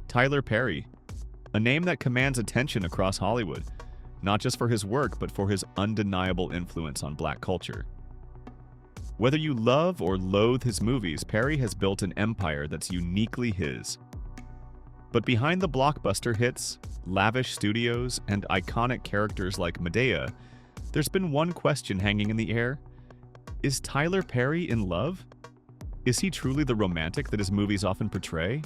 Tyler Perry, a name that commands attention across Hollywood, not just for his work, but for his undeniable influence on Black culture. Whether you love or loathe his movies, Perry has built an empire that's uniquely his. But behind the blockbuster hits, lavish studios, and iconic characters like Madea, there's been one question hanging in the air. Is Tyler Perry in love? Is he truly the romantic that his movies often portray?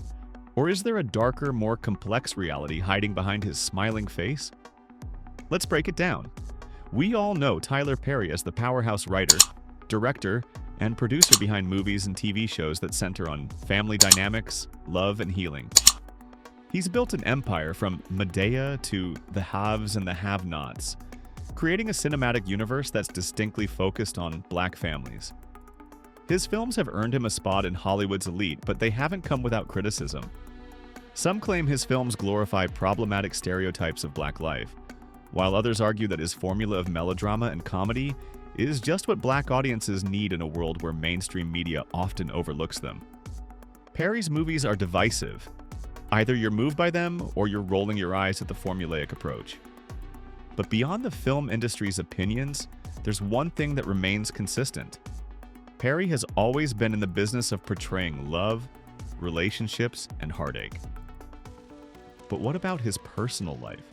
Or is there a darker, more complex reality hiding behind his smiling face? Let's break it down. We all know Tyler Perry as the powerhouse writer, director, and producer behind movies and TV shows that center on family dynamics, love, and healing. He's built an empire from Madea to the haves and the have-nots, creating a cinematic universe that's distinctly focused on Black families. His films have earned him a spot in Hollywood's elite, but they haven't come without criticism. Some claim his films glorify problematic stereotypes of Black life, while others argue that his formula of melodrama and comedy is just what Black audiences need in a world where mainstream media often overlooks them. Perry's movies are divisive. Either you're moved by them or you're rolling your eyes at the formulaic approach. But beyond the film industry's opinions, there's one thing that remains consistent. Perry has always been in the business of portraying love, relationships, and heartache. But what about his personal life?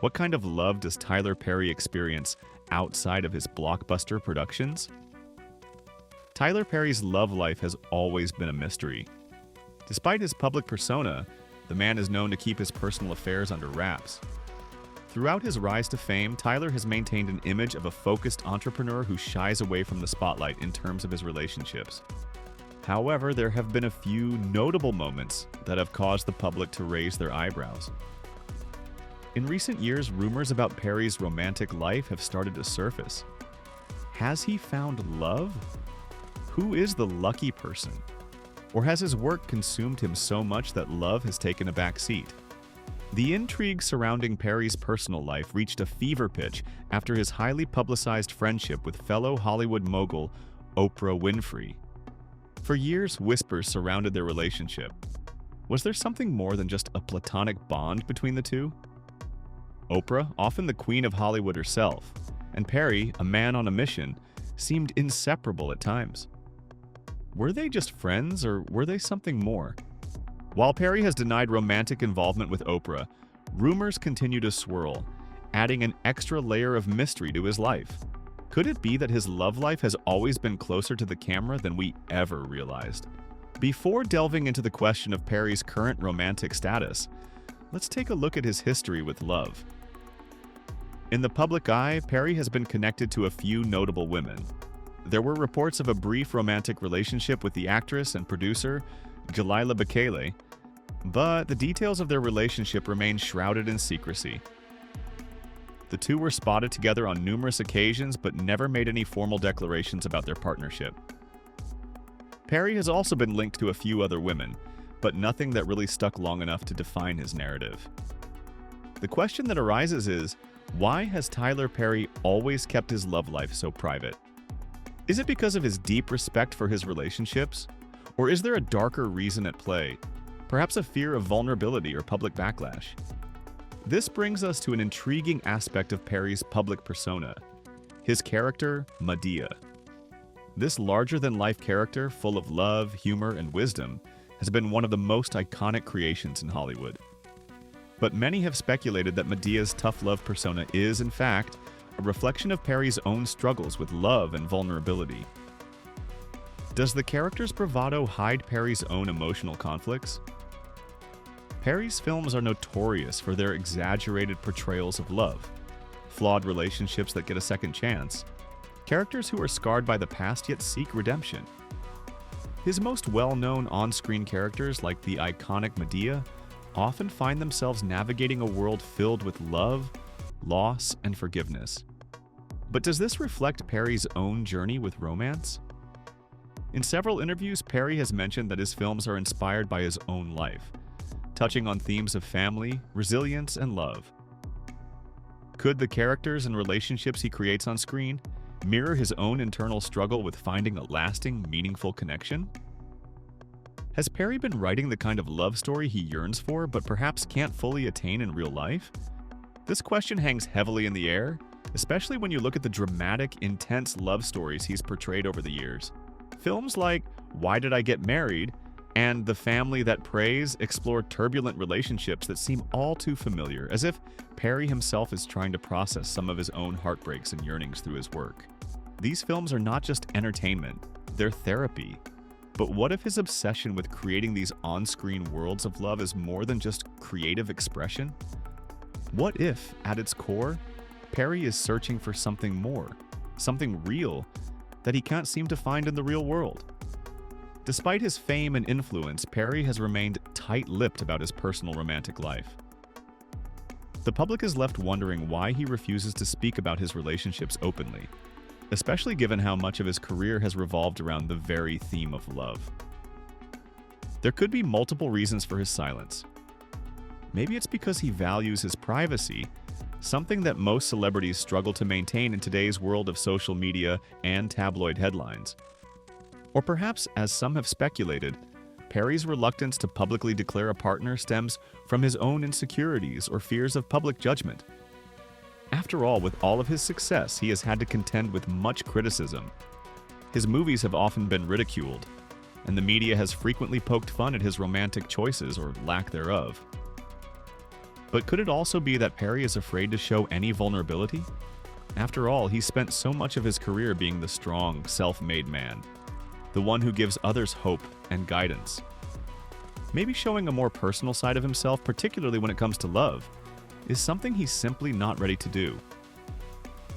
What kind of love does Tyler Perry experience outside of his blockbuster productions? Tyler Perry's love life has always been a mystery. Despite his public persona, the man is known to keep his personal affairs under wraps. Throughout his rise to fame, Tyler has maintained an image of a focused entrepreneur who shies away from the spotlight in terms of his relationships. However, there have been a few notable moments that have caused the public to raise their eyebrows. In recent years, rumors about Perry's romantic life have started to surface. Has he found love? Who is the lucky person? Or has his work consumed him so much that love has taken a back seat? The intrigue surrounding Perry's personal life reached a fever pitch after his highly publicized friendship with fellow Hollywood mogul Oprah Winfrey. For years, whispers surrounded their relationship. Was there something more than just a platonic bond between the two? Oprah, often the queen of Hollywood herself, and Perry, a man on a mission, seemed inseparable at times. Were they just friends, or were they something more? While Perry has denied romantic involvement with Oprah, rumors continue to swirl, adding an extra layer of mystery to his life. Could it be that his love life has always been closer to the camera than we ever realized? Before delving into the question of Perry's current romantic status, let's take a look at his history with love. In the public eye, Perry has been connected to a few notable women. There were reports of a brief romantic relationship with the actress and producer Jalila Bakele, but the details of their relationship remain shrouded in secrecy. The two were spotted together on numerous occasions but never made any formal declarations about their partnership. Perry has also been linked to a few other women, but nothing that really stuck long enough to define his narrative. The question that arises is, why has Tyler Perry always kept his love life so private? Is it because of his deep respect for his relationships? Or is there a darker reason at play? Perhaps a fear of vulnerability or public backlash? This brings us to an intriguing aspect of Perry's public persona, his character, Madea. This larger-than-life character, full of love, humor, and wisdom, has been one of the most iconic creations in Hollywood. But many have speculated that Madea's tough love persona is, in fact, a reflection of Perry's own struggles with love and vulnerability. Does the character's bravado hide Perry's own emotional conflicts? Perry's films are notorious for their exaggerated portrayals of love, flawed relationships that get a second chance, characters who are scarred by the past yet seek redemption. His most well-known on-screen characters, like the iconic Madea, often find themselves navigating a world filled with love, loss, and forgiveness. But does this reflect Perry's own journey with romance? In several interviews, Perry has mentioned that his films are inspired by his own life, touching on themes of family, resilience, and love. Could the characters and relationships he creates on screen mirror his own internal struggle with finding a lasting, meaningful connection? Has Perry been writing the kind of love story he yearns for but perhaps can't fully attain in real life? This question hangs heavily in the air, especially when you look at the dramatic, intense love stories he's portrayed over the years. Films like Why Did I Get Married and The Family That Prays explore turbulent relationships that seem all too familiar, as if Perry himself is trying to process some of his own heartbreaks and yearnings through his work. These films are not just entertainment, they're therapy. But what if his obsession with creating these on-screen worlds of love is more than just creative expression? What if, at its core, Perry is searching for something more, something real, that he can't seem to find in the real world? Despite his fame and influence, Perry has remained tight-lipped about his personal romantic life. The public is left wondering why he refuses to speak about his relationships openly, especially given how much of his career has revolved around the very theme of love. There could be multiple reasons for his silence. Maybe it's because he values his privacy, something that most celebrities struggle to maintain in today's world of social media and tabloid headlines. Or perhaps, as some have speculated, Perry's reluctance to publicly declare a partner stems from his own insecurities or fears of public judgment. After all, with all of his success, he has had to contend with much criticism. His movies have often been ridiculed, and the media has frequently poked fun at his romantic choices or lack thereof. But could it also be that Perry is afraid to show any vulnerability? After all, he spent so much of his career being the strong, self-made man, the one who gives others hope and guidance. Maybe showing a more personal side of himself, particularly when it comes to love, is something he's simply not ready to do.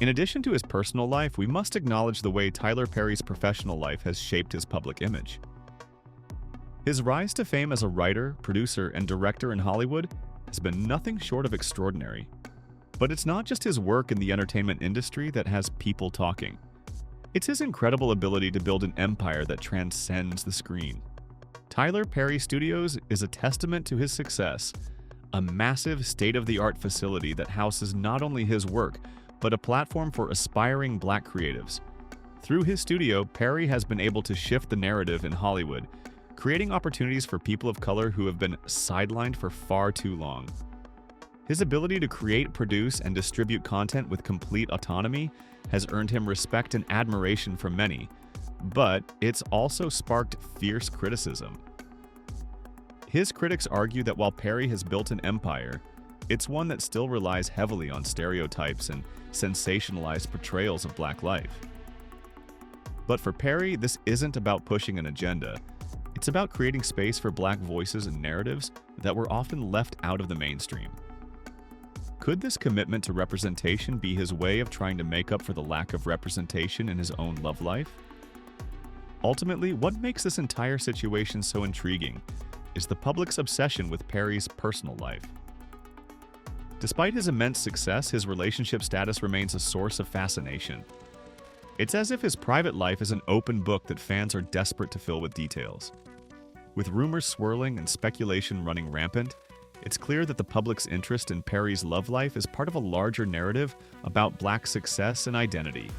In addition to his personal life, we must acknowledge the way Tyler Perry's professional life has shaped his public image. His rise to fame as a writer, producer, and director in Hollywood has been nothing short of extraordinary. But it's not just his work in the entertainment industry that has people talking. It's his incredible ability to build an empire that transcends the screen. Tyler Perry Studios is a testament to his success, a massive state-of-the-art facility that houses not only his work, but a platform for aspiring Black creatives. Through his studio, Perry has been able to shift the narrative in Hollywood, creating opportunities for people of color who have been sidelined for far too long. His ability to create, produce, and distribute content with complete autonomy has earned him respect and admiration from many, but it's also sparked fierce criticism. His critics argue that while Perry has built an empire, it's one that still relies heavily on stereotypes and sensationalized portrayals of Black life. But for Perry, this isn't about pushing an agenda. It's about creating space for Black voices and narratives that were often left out of the mainstream. Could this commitment to representation be his way of trying to make up for the lack of representation in his own love life? Ultimately, what makes this entire situation so intriguing is the public's obsession with Perry's personal life. Despite his immense success, his relationship status remains a source of fascination. It's as if his private life is an open book that fans are desperate to fill with details. With rumors swirling and speculation running rampant, it's clear that the public's interest in Perry's love life is part of a larger narrative about Black success and identity.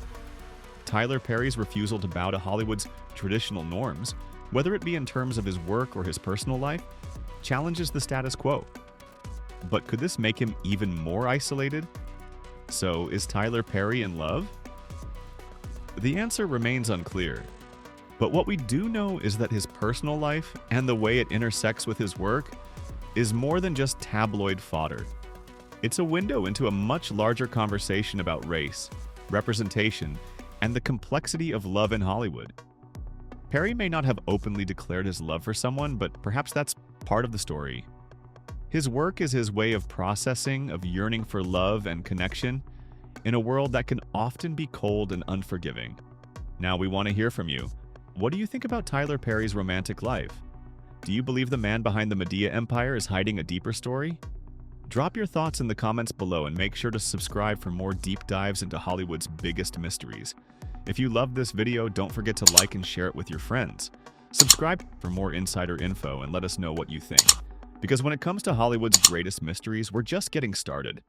Tyler Perry's refusal to bow to Hollywood's traditional norms, whether it be in terms of his work or his personal life, challenges the status quo. But could this make him even more isolated? So, is Tyler Perry in love? The answer remains unclear. But what we do know is that his personal life and the way it intersects with his work is more than just tabloid fodder. It's a window into a much larger conversation about race, representation, and the complexity of love in Hollywood. Perry may not have openly declared his love for someone, but perhaps that's part of the story. His work is his way of processing, of yearning for love and connection in a world that can often be cold and unforgiving. Now we want to hear from you. What do you think about Tyler Perry's romantic life? Do you believe the man behind the Medea empire is hiding a deeper story? Drop your thoughts in the comments below and make sure to subscribe for more deep dives into Hollywood's biggest mysteries. If you loved this video, don't forget to like and share it with your friends. Subscribe for more insider info and let us know what you think. Because when it comes to Hollywood's greatest mysteries, we're just getting started.